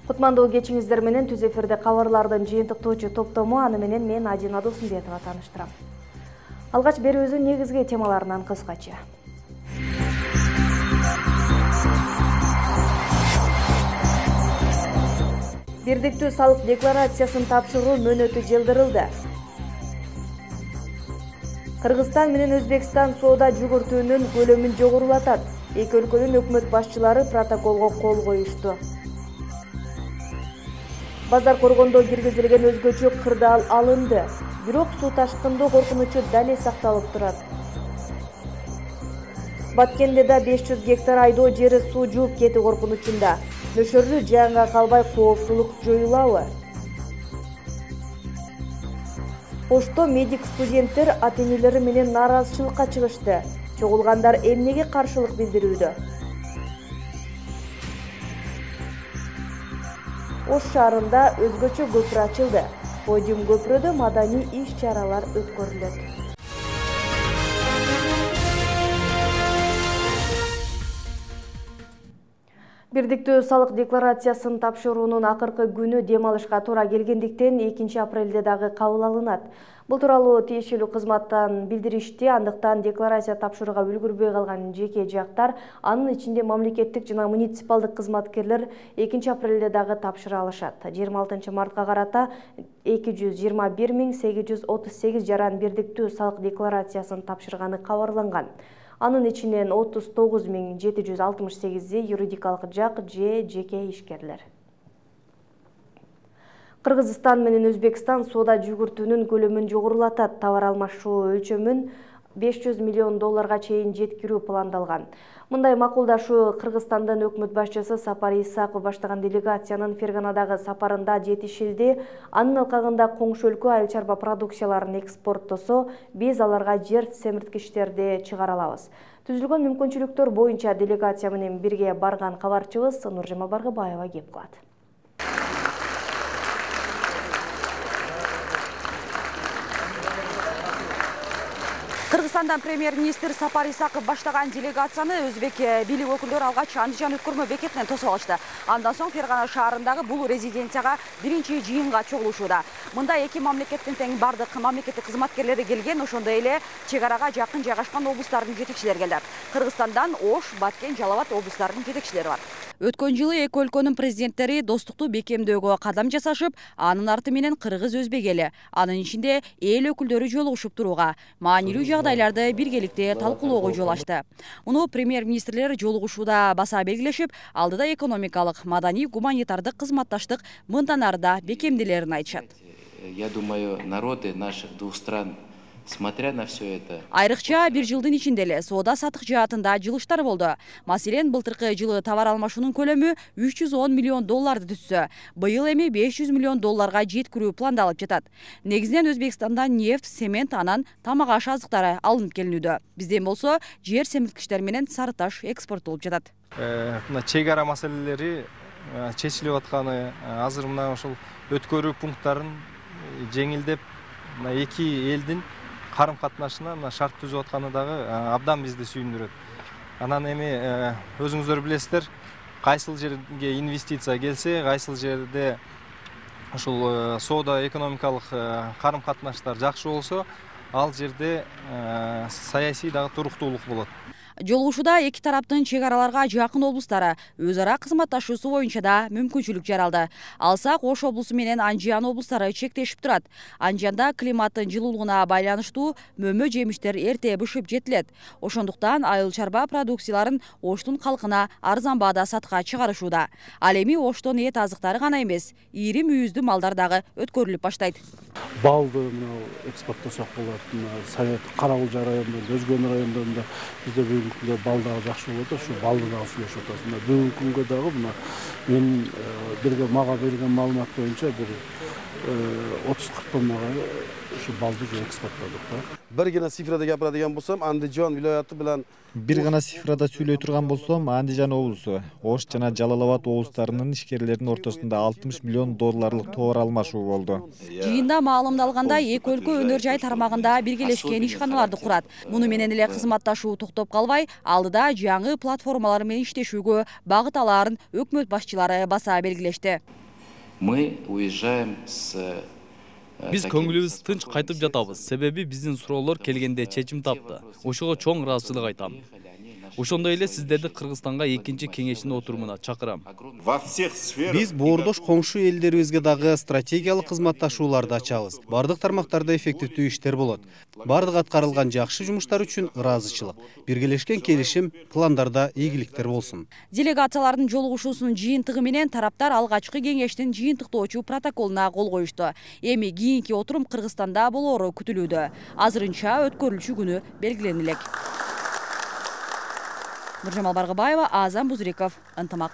Кутмандуу кечиңиздер менен түз эфирде кабарлардын жыйынтыктоочу топтому, аны менен мен Адина Досумбетова тааныштырам. Алгач берүүбүздүн негизги темаларынан кыскача. Бирдиктүү салык декларациясын тапшыруу мөөнөтү жылдырылды. Кыргызстан менен Өзбекстан соода жүгүртүүнүн көлөмүн жогорулатат. Эки өлкөнүн өкмөт башчылары протоколго кол коюшту. Базар коргондо киргизилген өзгөчө кырдаал алынды. Бирок суу ташкындоо коркунучу дале сакталып турат. Баткендеда 500 гектар айдоо жери суу жууп кетүү коркунучунда. Нөшөрлүү жаанга калбай коопсуздук жоюлабы? Ошто медик студенттер ата-энелери менен нааразычылыкка чыгышты. Чогулгандар эмнеге каршылык билдирүүдө? Ош шаарында өзгөчө көпүрө ачылды. Подиум көпүрөдө маданий иш-чаралар өткөрүлөт. Бирдиктүү салык декларациясын тапшыруунун акыркы күнү дем алышка туура келгендиктен 2 апрелде дагы кабыл алынат. Бул тууралуу тиешелүү кызматтан билдиришти. Андыктан декларация тапшырууга үлгүрбөй калган жеке жактар, анын ичинде мамлекеттик жана муниципалдык кызматкерлер 2 апрелде дагы тапшыра алышат. 26 мартка карата 221 838 жаран бирдиктүү салык декларациясын тапшырганы кабарланган. Анын ичинен 39 768 юридикалык жак же жеке ишкерлер. Кыргызстан менен Өзбекстан соода жүгүртүүнүн көлөмүн жогорулатат. Товар алмашуу өлчөмүн 500 миллион долларга чейин жеткирүү пландалган. Мындай макулдашуу Кыргызстандын өкмөт башчысы Сапар Исаков баштаган делегациянын Ферганадагы сапарында жетишилди. Анын алкагында коңшу өлкө айыл чарба продукцияларын экспорттосо, биз аларга жер семирткичтерди чыгара алабыз. Түзүлгөн мүмкүнчүлүктөр боюнча делегация менен бирге барган кабарчыбыз Нуржема Баргыбаева кеп кылат. Кыргызстандан премьер-министр Сапар Исаков баштаган делегацияны өзбек бийлик өкүлдөрү алгач Андижан өткөрмө бекетинен тосуп алышты. Андан соң Фергана шаарындагы бул резиденцияга биринчи жыйынга чогулушууда. Мында эки мамлекеттин тең бардык мамлекеттик кызматкерлери келген, ошондой эле чек арага жакын жайгашкан облустардын жетекчилери келди. Кыргызстандан Ош, Баткен, Жалал Абад облустарынын жетекчилери бар. Өткөн жылы эки өлкөнүн президенттери достукту бекемдөөгө кадам жасашып, анын арты менен кыргыз-өзбек эли, анын ичинде эл өкүлдөрү жолугушуп турууга, маанилүү жагдайларды биргеликте талкуулоого жол ачты. Муну премьер-министрлер жолугушууда баса белгилешип, алдыда экономикалык, маданий, гуманитардык кызматташтык мындан ары да бекемделерин айтышат. Я думаю, народы наших двух стран, смотря на все это. Айрыкча бир жылдын ичинде эле соода сатык жаатында жылыштар болду. Маселен, былтыркы жылы товар алмашуунун көлөмү 310 миллион долларды түзсө, быйыл эми 500 миллион долларга жеткирүү пландалып жатат. Негизинен Өзбекстандан нефть, цемент, анан тамак аш азыктары алынып келинүүдө. Бизден болсо жер семирткичтер менен сары таш экспорттолуп жатат. Чек ара маселелери чечилип атканы, азыр мына ошол өткөрүү пункттарын жеңилдеп, эки элдин карым катнашына шарт түзүп атканы дагы абдан бизди сүйүндүрөт. Анан эми өзүңүздөр билесиздер, кайсыл жерге инвестиция келсе, кайсыл жерде ушул соода экономикалык карым катнаштар жакшы болсо, ал жерде саясий дагы туруктуулук болот. Жолугушууда эки тараптын чек араларга жакын облустары өз ара кызматташуусу боюнча да мүмкүнчүлүк жаралды. Алсак, Ош облусу менен Анжан облустары чектешип турат. Анжанда климаттын жылуулугуна байланыштуу мөмө жемиштер эрте бышып жетилет. Ошондуктан айыл чарба продукцияларын Оштун калкына арзан баада сатка чыгарышууда. Ал эми Оштон эт азыктары гана эмес, ири мүйүздүү малдар дагы өткөрүлүп баштайт. Балды экспорттосок болот. Совет Карабулжа районунда, өзгөн райондорунда бизде бүгүнкү күндө бал дагы жакшы болот. Ушу балды дагы сүйлөшүп атасыздар. Бүгүнкү күнгө дагы мына мен мага берген маалымат боюнча бир 30-40 тоннага şu balды eksportladık da. Bir gene sifrada gapiradigan bo'lsam, Andijon viloyati bilan Бир гана цифрада сүйлөй турган болсом, Андижан облусу, Ош жана Жалал Абад облустарынын ишкерлеринин ортосунда 60 миллион долларлык товар алмашуу болду. Жыйында маалымдалгандай, эки өлкө өнөр жай тармагында биргелешкен ишканаларды курат. Муну менен эле кызматташуу токтоп калбай, алдыда жаңы платформалар менен иштешүүгө багыт алаарын өкмөт башчылары баса белгилешти. Мы уезжаем с Биз көңүлүбүз тынч кайтып жатабыз. Себеби биздин суроолор келгенде чечим тапты. Ошого чоң ыраазычылык айтам. Ошондой эле сиздерди Кыргызстанга экинчи кеңештин отурумуна чакырам. Биз боордош коңшу элдерибизге дагы стратегиялык кызматташууларды ачабыз. Бардык тармактарда эффективдүү иштер болот. Бардык аткарылган жакшы жумуштар үчүн ыраазычылык. Биргелешкен келишим, пландарда ийгиликтер болсун. Делегациялардын жолугушуусунун жыйынтыгы менен тараптар алгачкы кеңештин жыйынтыктоочу протоколуна кол коюшту. Эми кийинки отурум Кыргызстанда болоору күтүлүүдө. Азырынча өткөрүлүшү күнү белгилене элек. Нуржамал Баргыбаева, Азам Бузриков, Ынтымак.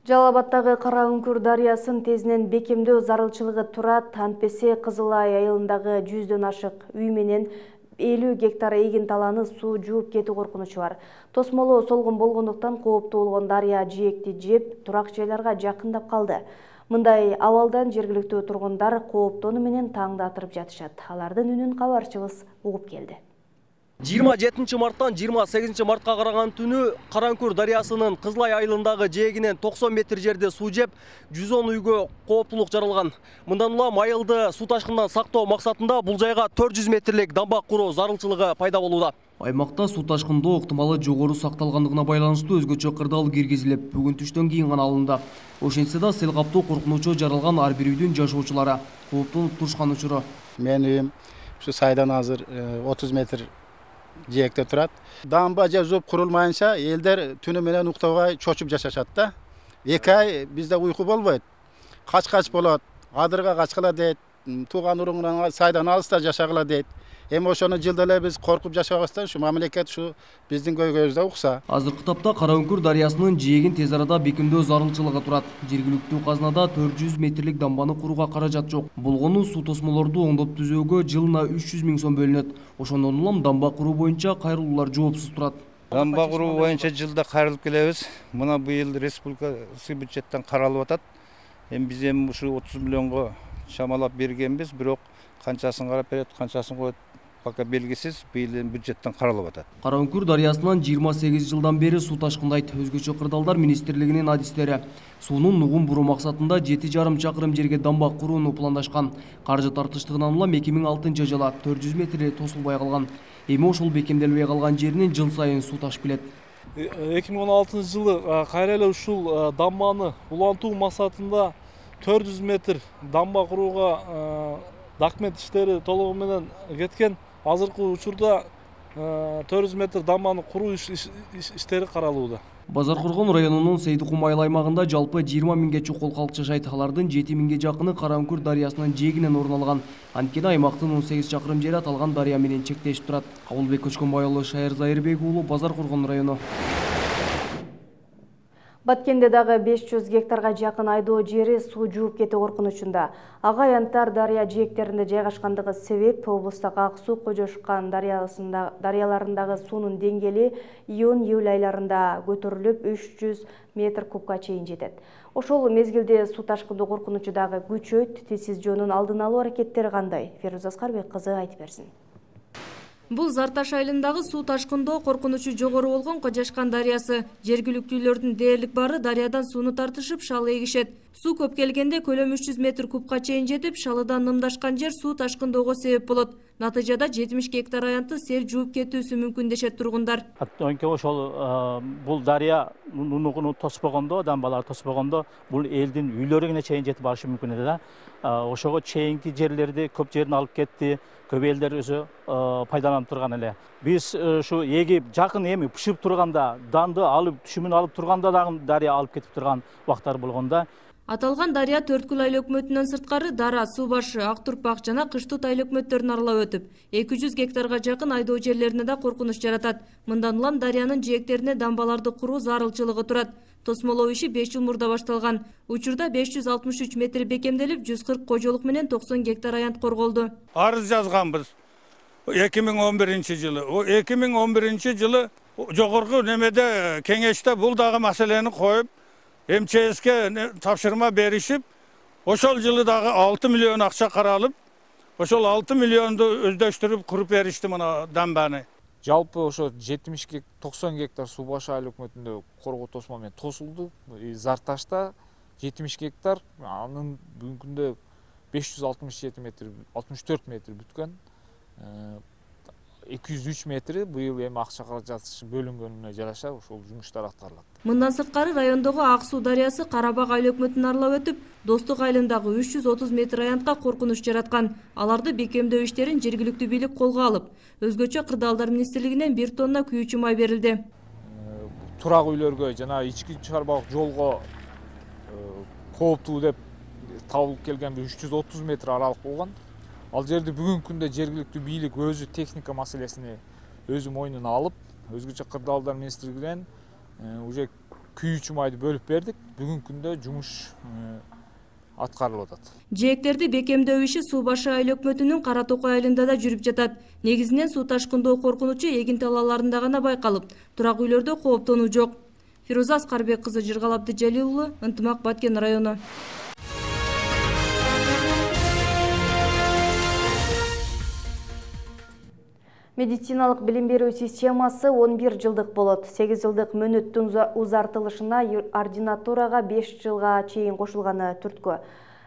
Жалал Абадтагы Кара Үңкүр дарыясын тезинен бекемдөө зарылчылыгы турат. Антпесе Кызылай айылындагы 100дөн ашык үй менен 50 гектар эгин таланы суу жууп кетүү коркунучу бар. Тосмолу солгун болгондуктан кооптуу болгон дарыя жээкти жеп, турак жайларга жакындап калды. Мындай абалдан жергиликтүү тургундар кооптону менен таңда атырып жатышат. Алардын үнүн кабарчыбыз угуп келди. 27 марттан 28 мартка караган түнү Кара Үңкүр дарыясынын Кызылай айылындагы жээгинен 90 метр жерде суу жеп, 110 үйгө кооптулук жаралган. Мындан улам айылды суу ташкындан сактоо максатында бул жайга 400 метрлик дамба куруу зарылчылыгы пайда болууда. Аймакта суу ташкындоо ыктымалы жогору сакталгандыгына байланыштуу өзгөчө кырдаал киргизилип, бүгүн түштөн кийин гана алынды. Ошентсе да сел каптоо коркунучу жаралган ар бир үйдүн жашоочулары кооптонуп турушкан учуру. Мен үйүм ушу сайдан азыр 30 метр жээкте турат. Дамба же зоп курулмайынча элдер түнү менен уктабай чочуп жашашат да. 2 ай бизде уйку болбойт. Кач болот, адырга качкыла дейт, тууган уруңунан сайдан алыста жашагыла дейт. Эми ошону жылда эле биз коркуп жашабастан ушу мамлекет ушу биздин көйгөйүбүздө укса. Азыркы тапта Кара Үңкүр дарыясынын жээгин тез арада бекемдөө зарылчылыгы турат. Жергиликтүү казнада 400 метрлик дамбаны курууга каражат жок. Болгону суу тосмолорду оңдоп түзөөгө жылына 300 миң сом бөлүнөт. Ошондон улам дамба куруу боюнча кайрылуулар жоопсуз турат. Дамба куруу боюнча жылда кайрылып келебиз. Мына быйыл республикасы бюджеттен каралып атат. Эми биз ушу 30 миллионго шамалап бергенбиз, бирок канчасын карап берет, канчасын коет пока белгисиз, быйыл бюджеттен каралып атат. Кара Үңкүр дарыясынан 28 жылдан бери суу ташкындайт. Өзгөчө кырдаалдар министрлигинин адистери суунун нугун буруу максатында 7,5 чакырым жерге дамба курууну пландашкан. Каржы тартыштыгынан улам 2006 жылы 400 метр тосулбай калган. Эми ошол бекемделбей калган жеринен жыл сайын суу ташып келет. 2016 жылы кайра эле ушул дамбаны улантуу максатында 400 метр дамба курууга документ иштери толугу менен кеткен. Азыркы учурда 400 метр дамбаны куруу иштери каралууда. Базаркоргон районунун Сейдикум айыл аймагында жалпы 20 миңге чукул калк жашайт. Алардын 7 миңге жакыны Кара Үңкүр дарыясынын жээгинен орун алган. Анткени аймактын 18 чакырым жери аталган дарыя менен чектешип турат. Кабылбек Көчкөнбай уулу, Шайыр Зайырбек уулу, Базаркоргон району. Баткенде дагы 500 гектарга жакын айдоо жери суу жууп кетүү коркунучунда. Ага аянттар дарыя жээктеринде жайгашкандыгы себеп облустагы Ак суу Кожошкан дарыяларындагы суунун деңгээли июнь-июль айларында көтөрүлүп 300 метр кубка чейин жетет. Ошол мезгилде суу ташкындоо коркунучу дагы күчөйт. Тесиз жоонун алдын алуу аракеттери кандай? Феруза Аскарбек кызы айтып берсин. Бул Зарташ айылындагы суу ташкындоо коркунучу жогору болгон Кожошкан дарыясы. Жергиликтүүлөрдүн дээрлик баары дарыядан сууну тартышып, шалы эгишет. Суу көп келгенде көлөмү 300 метр кубка чейин жетип, шалыдан нымдашкан жер суу ташкындоого себеп болот. Натыйжада 70 гектар аянтты сел жууп кетүүсү мүмкүн дешет тургундар. Ошол бул дарыя нунугуну тоспогондо, дамбалар тоспогондо, бул элдин үйлөрүнө чейин жетип барышы мүмкүн эди да. Ошого чейинки жерлерди көп жерин алып кетти. Көп элдер өзү пайдаланып турган эле. Биз ушу эгип жакын эми бышып турганда, данды алып, түшүмүн алып турганда дагы дарыя алып кетип турган убактар болгонда. Аталган дарыя Төрткүл айыл өкмөтүнөн сырткары Дара, Суу башы, Ак Турпак жана Кыштут айыл өкмөттөрүн аралап өтүп, 200 гектарга жакын айдоо жерлерине да коркунуч жаратат. Мындан улам дарыянын жээктерине дамбаларды куруу зарылчылыгы турат. Тосмолоо иши 5 жыл мурда башталган. Учурда 563 метр бекемделип, 140 кожолук менен 90 гектар аянт корголду. Арыз жазганбыз 2011-жылы. 2011-жылы жогорку немеде кеңеште бул дагы маселени коюп, МЧСке тапшырма беришип, ошол жылы дагы 6 миллион акча каралып, ошол 6 миллионду өздөштүрүп куруп беришти мына дамбаны. Жалпы ошо 70-90 гектар Суу башы айыл өкмөтүндө коргоо тосмо менен тосулду. Зарташта 70 гектар, анын бүгүнкү күндө 567 метр, 64 метр бүткөн. 203 метри быйыл эми акча каражаты бөлүнгөнүнө жараша ошол жумуштар аткарылат. Мындан сырткары райондогу Ак Суу дарыясы Карабак айыл өкмөтүн аралап өтүп, Достук айылындагы 330 метр аянтка коркунуч жараткан. Аларды бекемдөө иштерин жергиликтүү бийлик колго алып, өзгөчө Кырдаалдар министрлигинен 1 тонна күйүүчү май берилди. Турак үйлөргө жана ички чарбалык жолго кооптуу деп табылып келген 330 метр аралык болгон. Ал жерде бүгүнкү күндө жергиликтүү бийлик өзү техника маселесини өзү мойнуна алып, өзгөчө Кырдаалдар министрлигинен уже күйүүчү майды бөлүп бердик. Бүгүнкү күндө жумуш аткарылып атат. Жээктерди бекемдөө иши Суу башы айыл өкмөтүнүн Кара Токой айылында да жүрүп жатат. Негизинен суу ташкындоо коркунучу эгин талааларында гана байкалып, турак үйлөрдө кооптонуу жок. Фируза Аскарбек кызы, Жыргал Абдыжалил уулу, Ынтымак, Баткен району. Медициналык билим берүү системасы 11 жылдык болот. 8 жылдык мөөнөттүн узартылышына ординатурага 5 жылга чейин кошулганы түрткү.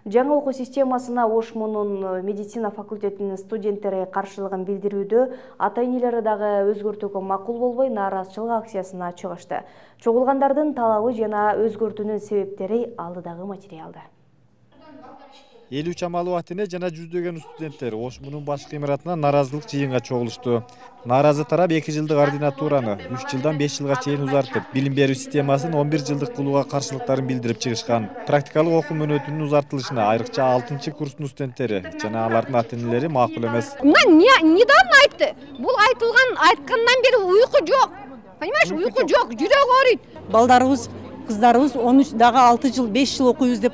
Жаңы окуу системасына Ошмунун медицина факультетинин студенттери каршылыгын билдирүүдө, ата-энелери дагы өзгөртүүгө макул болбой нааразычылык акциясына чыгышты. Чогулгандардын талабы жана өзгөртүүнүн себептери алдыдагы материалда. 50 чамалуу ата-эне жана жүздөгөн студенттер Ошмунун башкы имаратына нааразылык жыйынга чогулушту. Нааразы тарап 2 жылдык ординатураны 3 жылдан 5 жылга чейин узартып, билим берүү системасын 11 жылдык кылууга каршылыктарын билдирип чыгышкан. Практикалык окуу мөөнөтүнүн узартылышына айрыкча 6-курстун студенттери жана алардын ата-энелери макул эмес. Недавно айтты. Бул айткандан бери уйку жок. Понимаешь, уйку жок, жүрөк ооруйт. Балдарыбыз, кыздарыбыз 13 дагы 6 жыл, 5 жыл окуйбуз деп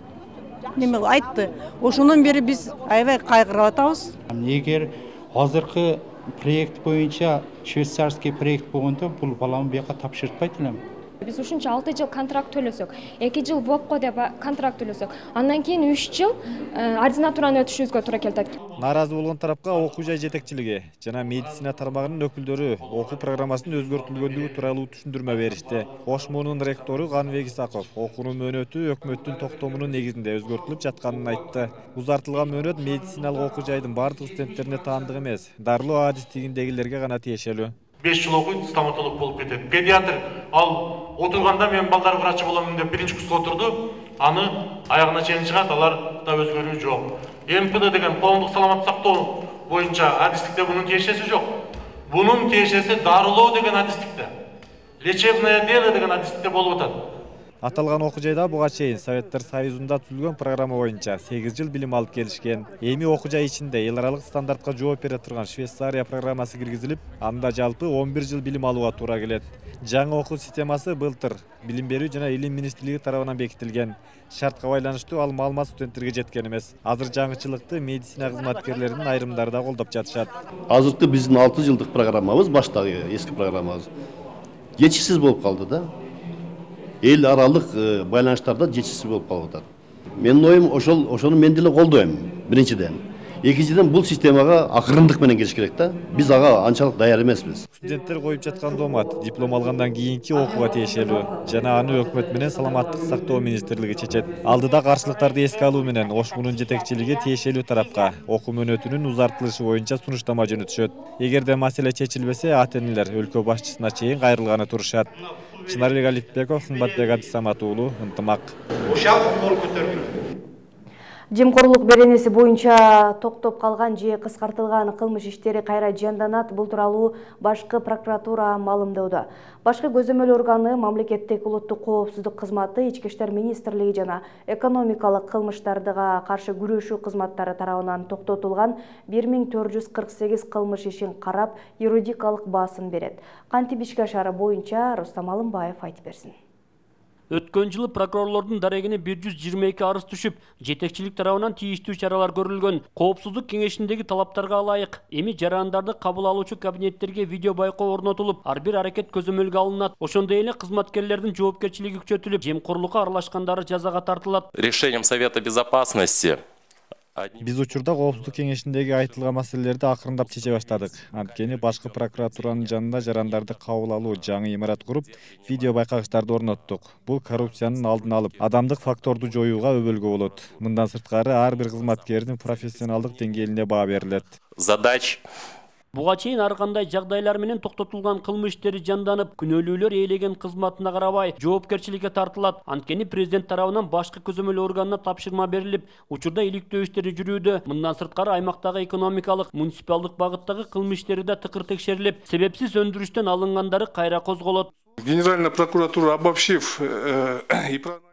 неме айтты. Ошонун бери биз аябай кайгырып атабыз. Эгер азыркы проект боюнча швейцарский проект болгондо бул баланы бияка тапшыртпайт элем. Биз ушунча 6 жыл контракт төлөсөк, 2 жыл ВОПко деп контракт төлөсөк, андан кийин 3 жыл ординатураны өтүшүбүзгө туура келет. Нааразы болгон тарапка окуу жай жетекчилиги жана медицина тармагынын өкүлдөрү окуу программасынын өзгөртүлгөндүгү тууралуу түшүндүрмө беришти. Ошмунун ректору Каныбек Исаков окуунун мөөнөтү өкмөттүн токтомунун негизинде өзгөртүлүп жатканын айтты. Узартылган мөөнөт медициналык окуу жайдын бардык студенттерине таандык эмес, дарылоо адистигиндегилерге гана тиешелүү. 5 жыл окуйт, стоматолог болуп кетет. Педиатр ал отурганда мен балдар врачы боламын деп 1-курска отурду, аны аягына чейин чыгат, алар да өзгөрүү жок. МПД деген коомдук саламаттык сактоо боюнча адистикте бунун тиешеси жок. Бунун тиешеси дарылоо деген адистикте. Лечебное дело деген адистикте болуп атат. Аталган окуу жайда буга чейин Советтер Союзунда түзүлгөн программа боюнча 8 жыл билим алып келишкен. Эми окуу жай ичинде эл аралык стандартка жооп бере турган Швейцария программасы киргизилип, анда жалпы 11 жыл билим алууга туура келет. Жаңы окуу системасы былтыр Билим берүү жана илим министрлиги тарабынан бекитилген. Шартка байланыштуу ал маалымат студенттерге жеткен эмес. Азыр жаңычылыкты медицина кызматкерлеринин айрымдары да колдоп жатышат. Азыркы биздин 6 жылдык программабыз, баштагы эски программабыз жетишсиз болуп калды да. Эл аралык байланыштарда жетишсиз болуп калып атат. Менин оюм ошону мен деле колдойм, биринчиден. Экинчиден бул системага акырындык менен кириш керек да. Биз ага анчалык даяр эмеспиз. Студенттер коюп жаткан доомат диплом алгандан кийинки окууга тиешелүү жана аны өкмөт менен саламаттык сактоо министрлиги чечет. Алдыда каршылыктарды эске алуу менен Ошмунун жетекчилиги тиешелүү тарапка окуу мөөнөтүнүн узартылышы боюнча сунуштама жөнөтүшөт. Эгерде маселе чечилбесе, ата-энелер өлкө башчысына чейин кайрылганы турушат. Чынарбек Алипбеков, Кымбатбек Абдысамат уулу, Ынтымак. Жемкорлук беренеси боюнча токтоп калган же кыскартылган кылмыш иштери кайра жанданат. Бул тууралуу башкы прокуратура маалымдауда. Башкы көзөмөл органы мамлекеттик улуттук коопсуздук кызматы, Ички иштер министрлиги жана экономикалык кылмыштарга каршы күрөшүү кызматтары тарабынан токтотулган 1448 кылмыш ишин карап, юридикалык баасын берет. Кантип ишке ашары боюнча Рустам Алымбаев айтып берсин. Өткөн жылы прокурорлордун дарегине 122 арыз түшүп, жетекчилик тарабынан тийиштүү чаралар көрүлгөн. Коопсуздук кеңешиндеги талаптарга ылайык эми жарандарды кабыл алуучу кабинеттерге видео байкоо орнотулуп, ар бир аракет көзөмөлгө алынат. Ошондой эле кызматкерлердин жоопкерчилиги күчөтүлүп, жемкорлукка аралашкандары жазага тартылат. Решением Совета Безопасности Биз учурда коопсуздук кеңешиндеги айтылган маселелерди акырындап чече баштадык. Анткени башкы прокуратуранын жанында жарандарды кабыл алуу жаңы имарат куруп, видео байкагычтарды орноттук. Бул коррупциянын алдын алып, адамдык факторду жоюуга өбөлгө болот. Мындан сырткары ар бир кызматкердин профессионалдык деңгээлине баа берилет. Задач Буга чейин ар кандай жагдайлар менен токтотулган кылмыш иштери жанданып, күнөөлүүлөр ээлеген кызматына карабай жоопкерчиликке тартылат. Анткени президент тарабынан башкы көзөмөл органына тапшырма берилип, учурда иликтөө иштери жүрүүдө. Мындан сырткары аймактагы экономикалык, муниципалдык багыттагы кылмыш иштери да тыкыр текшерилип, себепсиз өндүрүштөн алынгандары кайра козголот. Генеральная прокуратура, обобщив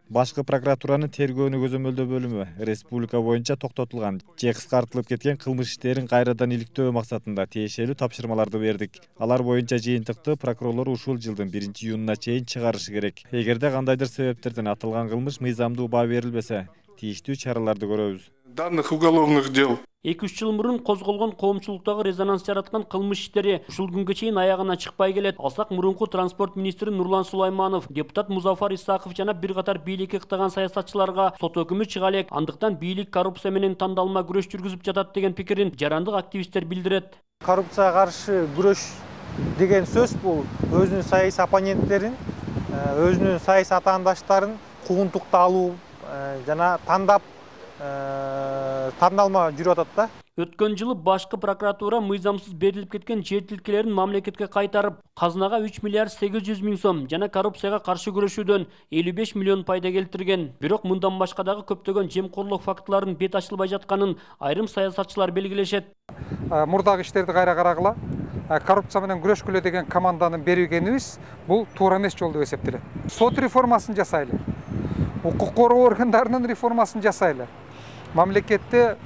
Башкы прокуратуранын тергөөнү көзөмөлдөө бөлүмү республика боюнча токтотулган же кыскартылып кеткен кылмыш иштерин кайрадан иликтөө максатында тиешелүү тапшырмаларды бердик. Алар боюнча жыйынтыкты прокурорлор ушул жылдын 1-июнуна чейин чыгарышы керек. Эгерде кандайдыр себептерден атылган кылмыш мыйзамдуу баа берилбесе, тийиштүү чараларды көрөбүз. Данных уголовных дел 2-3 жыл мурун козголгон коомчулуктагы резонанс жараткан кылмыш иштери ушул күнгө чейин аягына чыкпай келет. Алсак мурунку транспорт министри Нурлан Сулайманов, депутат Музафар Исаков жана бир катар бийликке кыттаган саясатчыларга сот өкүмү чыга элек. Андыктан бийлик коррупция менен тандалма күрөш жүргүзүп жатат деген пикирин жарандык активисттер билдирет. Коррупцияга каршы күрөш деген сөз бул өзүнүн саясий оппоненттерин, өзүнүн саясий атаандаштарын куугунтукта алуу жана тандалма жүрүп атат да. Өткөн жылы башкы прокуратура мыйзамсыз берилип кеткен жер тилкелерин мамлекетке кайтарып, казынага 3 миллиард 800 миң сом жана коррупцияга каршы күрөшүүдөн 55 миллион пайда келтирген. Бирок мындан башка дагы көптөгөн жемкорлук фактыларынын бет ачылбай жатканын айрым саясатчылар белгилешет. Мурдагы иштерди кайра карагыла, коррупция менен күрөшкүлө деген команданы бергенибиз бул туура эмес жол деп эсептелет. Сот реформасын жасайлы. Укук коргоо органдарынын реформасын жасайлы. Мамлекеттик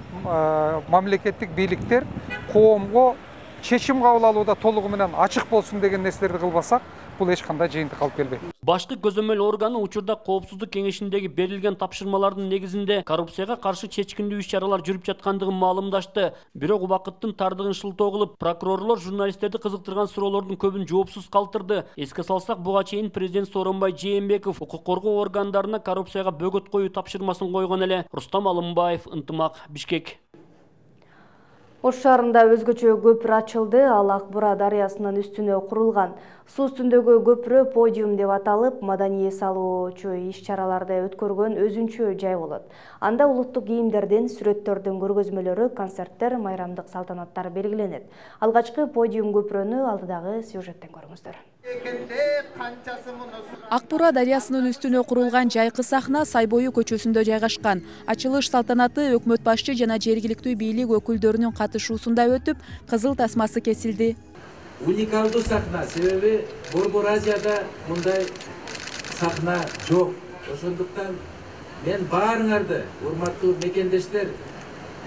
бийликтер коомго чечим кабыл алууда толугу менен ачык болсун деген нерселерди кылбасак, бул эч кандай жыйынтык алып келбейт. Башкы көзөмөл органы учурда коопсуздук кеңешиндеги берилген тапшырмалардын негизинде коррупцияга каршы чечкиндүү иш-чаралар жүрүп жаткандыгын маалымдашты. Бирок убакыттын тардыгын шылтоо кылып, прокурорлор журналисттерди кызыктырган суроолордун көбүн жоопсуз калтырды. Эске салсак, буга чейин президент Сооронбай Жээнбеков укук коргоо органдарына коррупцияга бөгөт коюу тапшырмасын койгон эле. Рустам Алымбаев, Ынтымак, Бишкек. Ош шаарында өзгөчө көпүрө ачылды. Ал Акбура дарыясынын үстүнө курулган. Суу үстүндөгү көпүрө подиум деп аталып, маданий салуучу иш-чараларды өткөргөн өзүнчө жай болот. Анда улуттук кийимдердин, сүрөттөрдүн көргөзмөлөрү, концерттер, майрамдык салтанаттар белгиленет. Алгачкы подиум көпүрөнү алдыдагы сюжеттен көрүңүздөр. Акбура дарыясынын үстүнө курулган жайкы сахна Сайбою көчөсүндө жайгашкан. Ачылыш салтанаты өкмөт башчы жана жергиликтүү бийлик өкүлдөрүнүн катышуусунда өтүп, кызыл тасмасы кесилди. Уникалдуу сахна, себеби Борбор Азияда мындай сахна жок. Ошондуктан мен баарыңарды, урматтуу мекендештер,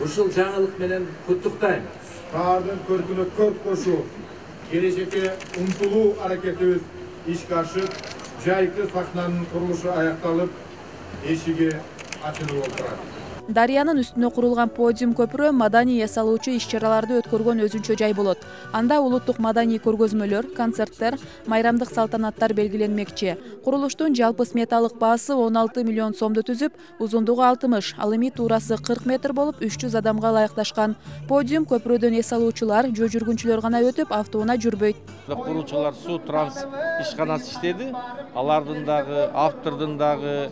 ушул жаңылык менен куттуктайм. Шаардын көркүнө көрк кошуу, келечекке умтулуу аракетибиз ишке ашып, жайкы сахнанын курулушу аякталып, эшиги ачылып отурат. Дарыянын үстүнө курулган подиум көпүрө маданий эсалуучу иш-чараларды өткөргөн өзүнчө жай болот. Анда улуттук маданий көргөзмөлөр, концерттер, майрамдык салтанаттар белгиленмекчи. Курулуштун жалпы сметалык баасы 16 миллион сомду түзүп, узундугу 60, ал эми туурасы 40 метр болуп 300 адамга ылайыкташкан. Подиум көпүрөдөн эсалуучулар, жөө жүргүнчүлөр гана өтүп, автоунаа жүрбөйт. Куруучулар суу транс ишканасы иштеди. Алардын дагы, автордун дагы,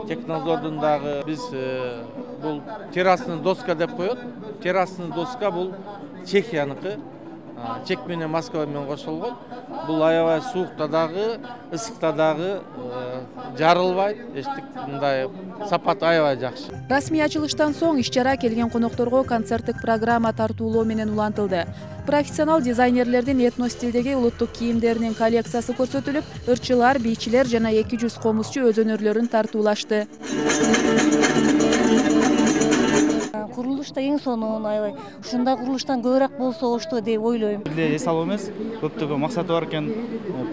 технадзордун дагы биз бул террасный доска деп коет. Террасный доска бул Чехияныкы. чек менен Москва менен кошулгон. Бул аябай суукта дагы, ысыкта дагы жарылбайт. Эчтик мындай сапат аябай жакшы. Расмий ачылыштан соң иш-чара келген конокторго концерттик программа тартуулоо менен улантылды. Профессионал дизайнерлердин этно стилдеги улуттук кийимдеринин коллекциясы көрсөтүлүп, ырчылар, бийчилер жана 200 комузчу өз өнөрлөрүн тартуулашты. Курулушта эң сонун аябай ушундай курулуштан көбүрөөк болсо ошту деп ойлойм. Эле эс алуу эмес, көптөгөн максаты бар экен.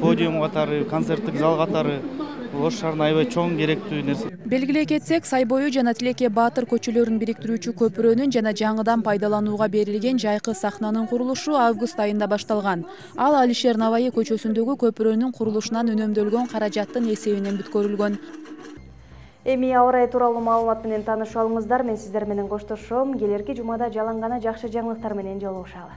Подиум катары, концерттик зал катары Ош шаарына аябай чоң керектүү нерсе. Белгилей кетсек, Сайбою жана Тилеке Баатыр көчөлөрүн бириктирүүчү көпүрөнүн жана жаңыдан пайдаланууга берилген жайкы сахнанын курулушу август айында башталган. Ал Алишер Наваи көчөсүндөгү көпүрөнүн курулушунан үнөмдөлгөн каражаттын эсебинен бүткөрүлгөн. Эми аба ырайы тууралуу маалымат менен таанышып алыңыздар. Мен сиздер менен коштошом. Келерки жумада жалаң гана жакшы жаңылыктар менен жолугушалы.